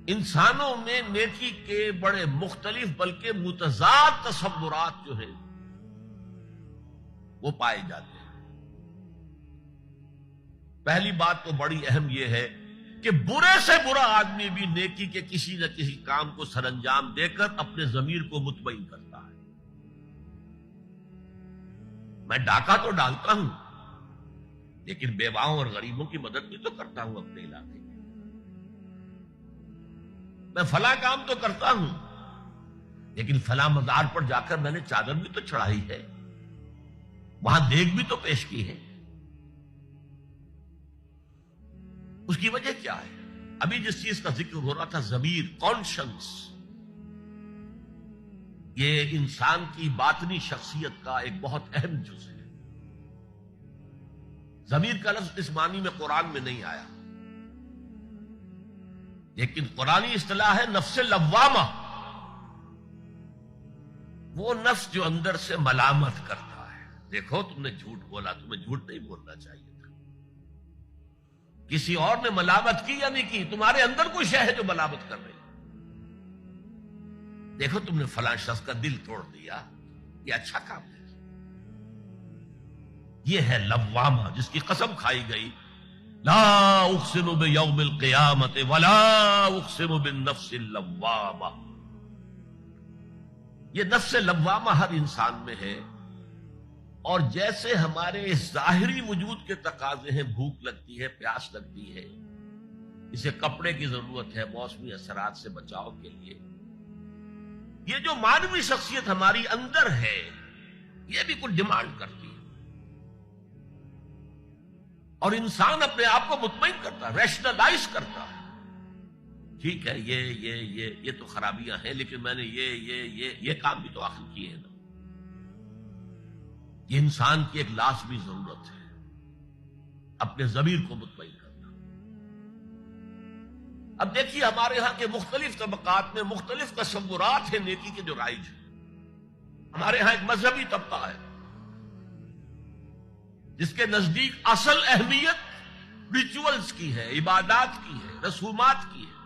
انسانوں میں نیکی کے بڑے مختلف بلکہ متضاد تصورات جو ہیں وہ پائے جاتے ہیں۔ پہلی بات تو بڑی اہم یہ ہے کہ برے سے برا آدمی بھی نیکی کے کسی نہ کسی کام کو سر انجام دے کر اپنے ضمیر کو مطمئن کرتا ہے۔ میں ڈاکہ تو ڈالتا ہوں لیکن بیواؤں اور غریبوں کی مدد بھی تو کرتا ہوں اپنے علاقے میں۔ میں فلاں کام تو کرتا ہوں لیکن فلاں مزار پر جا کر میں نے چادر بھی تو چڑھائی ہے، وہاں دیگ بھی تو پیش کی ہے۔ اس کی وجہ کیا ہے؟ ابھی جس چیز کا ذکر ہو رہا تھا، ضمیر، کانشنس، یہ انسان کی باطنی شخصیت کا ایک بہت اہم جز ہے۔ ضمیر کا لفظ اس معنی میں قرآن میں نہیں آیا، لیکن قرآنی اصطلاح ہے نفس لوامہ، وہ نفس جو اندر سے ملامت کرتا ہے۔ دیکھو تم نے جھوٹ بولا، تمہیں جھوٹ نہیں بولنا چاہیے تھا، کسی اور نے ملامت کی یا نہیں کی، تمہارے اندر کوئی شے ہے جو ملامت کر رہی ہے۔ دیکھو تم نے فلاں شخص کا دل توڑ دیا، یہ اچھا کام ہے۔ یہ ہے لوامہ، جس کی قسم کھائی گئی، لا اقسم بیوم القیامت ولا اقسم بالنفس اللوامہ۔ یہ نفس لوامہ ہر انسان میں ہے، اور جیسے ہمارے ظاہری وجود کے تقاضے ہیں، بھوک لگتی ہے، پیاس لگتی ہے، اسے کپڑے کی ضرورت ہے موسمی اثرات سے بچاؤ کے لیے، یہ جو مانوی شخصیت ہماری اندر ہے یہ بھی کچھ ڈیمانڈ کرتی ہے، اور انسان اپنے آپ کو مطمئن کرتا ہے، ریشنلائز کرتا ہے۔ ٹھیک ہے، یہ تو خرابیاں ہیں، لیکن میں نے یہ کام بھی تو آخر کیے ہیں نا۔ یہ انسان کی ایک لازمی ضرورت ہے، اپنے ضمیر کو مطمئن کرنا۔ اب دیکھیے ہمارے ہاں کے مختلف طبقات میں مختلف تصورات ہیں نیکی کے جو رائج ہیں۔ ہمارے ہاں ایک مذہبی طبقہ ہے جس کے نزدیک اصل اہمیت ریچولز کی ہے، عبادات کی ہے، رسومات کی ہے۔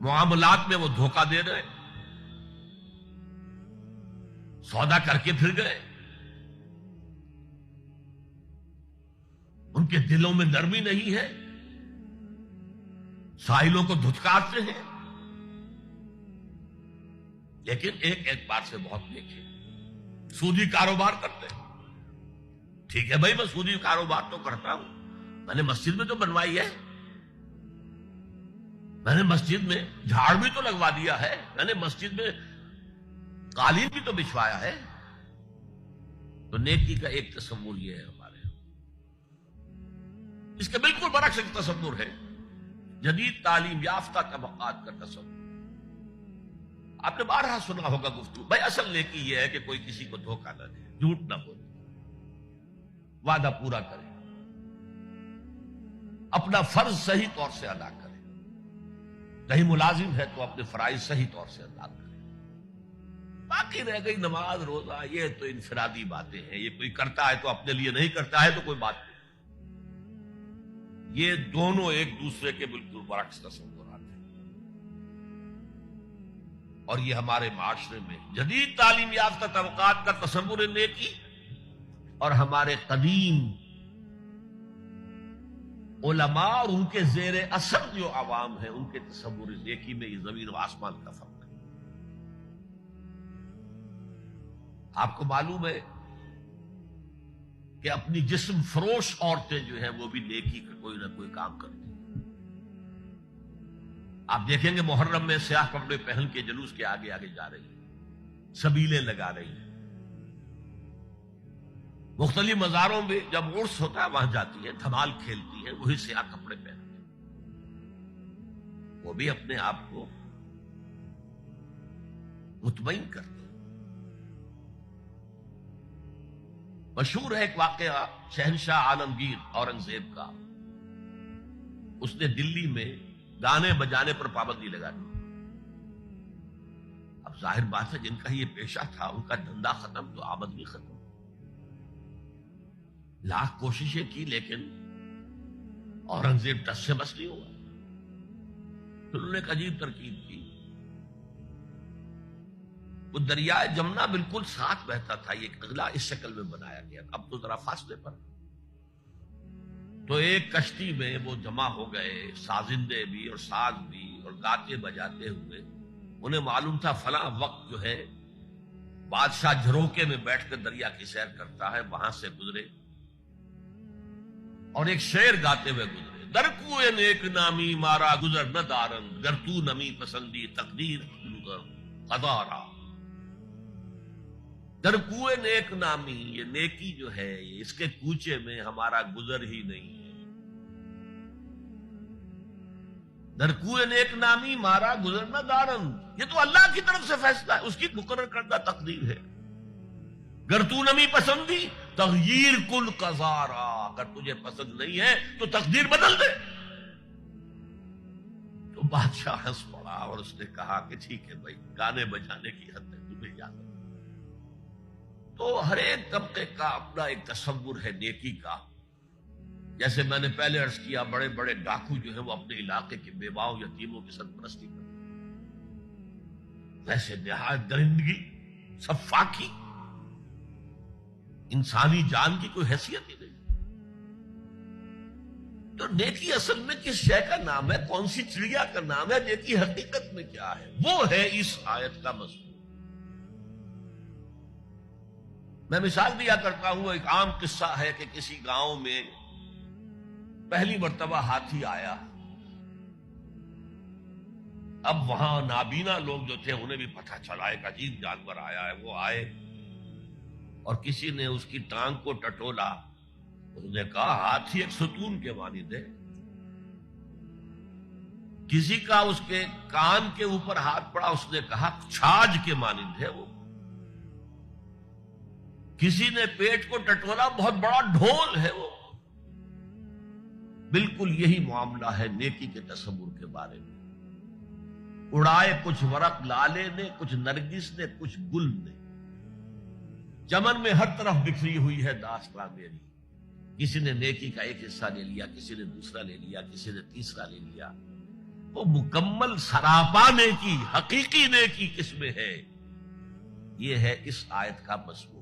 معاملات میں وہ دھوکہ دے رہے، سودا کر کے پھر گئے، ان کے دلوں میں نرمی نہیں ہے، سائلوں کو دھتکارتے ہیں، لیکن ایک اعتبار سے بہت نیک ہے، سودی کاروبار کرتے ہیں۔ ٹھیک ہے بھائی، میں سودی کاروبار تو کرتا ہوں، میں نے مسجد میں تو بنوائی ہے، میں نے مسجد میں جھاڑ بھی تو لگوا دیا ہے، میں نے مسجد میں قالین بھی تو بچھوایا ہے۔ تو نیکی کا ایک تصور یہ ہے ہمارے، اس کے بالکل برعکس ایک تصور ہے جدید تعلیم یافتہ طبقات کا تصور۔ آپ نے بارہا سنا ہوگا گفتگو، بھائی اصل نیکی یہ ہے کہ کوئی کسی کو دھوکہ نہ دے، جھوٹ نہ بولے، وعدہ پورا کرے، اپنا فرض صحیح طور سے ادا کرے، کہیں ملازم ہے تو اپنے فرائض صحیح طور سے ادا کرے۔ باقی رہ گئی نماز روزہ، یہ تو انفرادی باتیں ہیں، یہ کوئی کرتا ہے تو اپنے لیے، نہیں کرتا ہے تو کوئی بات نہیں۔ یہ دونوں ایک دوسرے کے بالکل برعکس تصورات ہیں، اور یہ ہمارے معاشرے میں جدید تعلیم یافتہ طبقات کا تصور نیکی اور ہمارے قدیم علماء اور ان کے زیر اثر جو عوام ہیں ان کے تصور نیکی میں یہ زمین و آسمان کا فرق ہے۔ آپ کو معلوم ہے کہ اپنی جسم فروش عورتیں جو ہیں وہ بھی نیکی کا کوئی نہ کوئی کام کرتی ہیں۔ آپ دیکھیں گے محرم میں سیاہ کپڑے پہن کے جلوس کے آگے آگے جا رہی ہیں، سبیلیں لگا رہی ہیں، مختلف مزاروں میں جب عرس ہوتا ہے وہاں جاتی ہیں، دھمال کھیلتی ہیں، وہی سیاہ کپڑے پہنتے ہیں، وہ بھی اپنے آپ کو مطمئن کرتے ہیں۔ مشہور ہے ایک واقعہ شہنشاہ عالمگیر اورنگزیب کا، اس نے دلی میں گانے بجانے پر پابندی لگا دی۔ اب ظاہر بات ہے جن کا یہ پیشہ تھا ان کا دھندا ختم تو آمدنی ختم، لاکھ کوششیں کی لیکن اورنگزیب ٹس سے بس نہیں ہوا۔ تو انہوں نے ایک عجیب ترکیب کی. وہ دریائے جمنا بالکل ساتھ بہتا تھا، یہ اضلاع اس شکل میں بنایا گیا، اب تو ذرا فاصلے پر. تو ایک کشتی میں وہ جمع ہو گئے، سازندے بھی اور ساز بھی اور گاتے بجاتے ہوئے. انہیں معلوم تھا فلاں وقت جو ہے بادشاہ جھروکے میں بیٹھ کر دریا کی سیر کرتا ہے، وہاں سے گزرے اور ایک شعر گاتے ہوئے گزرے. در کوئے نیک نامی مارا گزر نہ دارن، گر تو نمی پسندی تقدیر قدارا. در کوئے نیک نامی، یہ نیکی جو ہے اس کے کوچے میں ہمارا گزر ہی نہیں ہے. در کوئے نیک نامی مارا گزر نہ دارن، یہ تو اللہ کی طرف سے فیصلہ ہے، اس کی مقرر کردہ تقدیر ہے. گر تو نمی پسندی تغییر کل قضارا، اگر تجھے پسند نہیں ہے تو تقدیر بدل دے. تو بادشاہ ہنس پڑا اور اس نے کہا کہ ٹھیک ہے بھائی، گانے بجانے کی حد تک تمہیں اجازت. تو ہر ایک طبقے کا اپنا ایک تصور ہے نیکی کا. جیسے میں نے پہلے عرض کیا، بڑے بڑے ڈاکو جو ہیں وہ اپنے علاقے کے بیواؤں یتیموں کی سرپرستی کرتے ہیں. ویسے نہایت درندگی، صفاقی، انسانی جان کی کوئی حیثیت ہی نہیں. تو نیکی اصل میں کس شے کا نام ہے، کون سی چڑیا کا نام ہے، نیکی حقیقت میں کیا ہے، وہ ہے اس آیت کا مضمون. میں مثال دیا کرتا ہوں، ایک عام قصہ ہے کہ کسی گاؤں میں پہلی مرتبہ ہاتھی آیا. اب وہاں نابینا لوگ جو تھے انہیں بھی پتہ چلا ایک عجیب جانور آیا ہے. وہ آئے اور کسی نے اس کی ٹانگ کو ٹٹولا. اس نے کہا ہاتھی ایک ستون کے مانند ہے. کسی کا اس کے کان کے اوپر ہاتھ پڑا، اس نے کہا چھاج کے مانند ہے وہ. کسی نے پیٹ کو ٹٹولا، بہت بڑا ڈھول ہے وہ. بالکل یہی معاملہ ہے نیکی کے تصور کے بارے میں. اڑائے کچھ ورق لالے نے، کچھ نرگس نے، کچھ گل نے. چمن میں ہر طرف بکھری ہوئی ہے داستان میری. کسی نے نیکی کا ایک حصہ لے لیا، کسی نے دوسرا لے لیا، کسی نے تیسرا لے لیا. وہ مکمل سراپا نیکی، حقیقی نیکی کس میں ہے، یہ ہے اس آیت کا مضمون.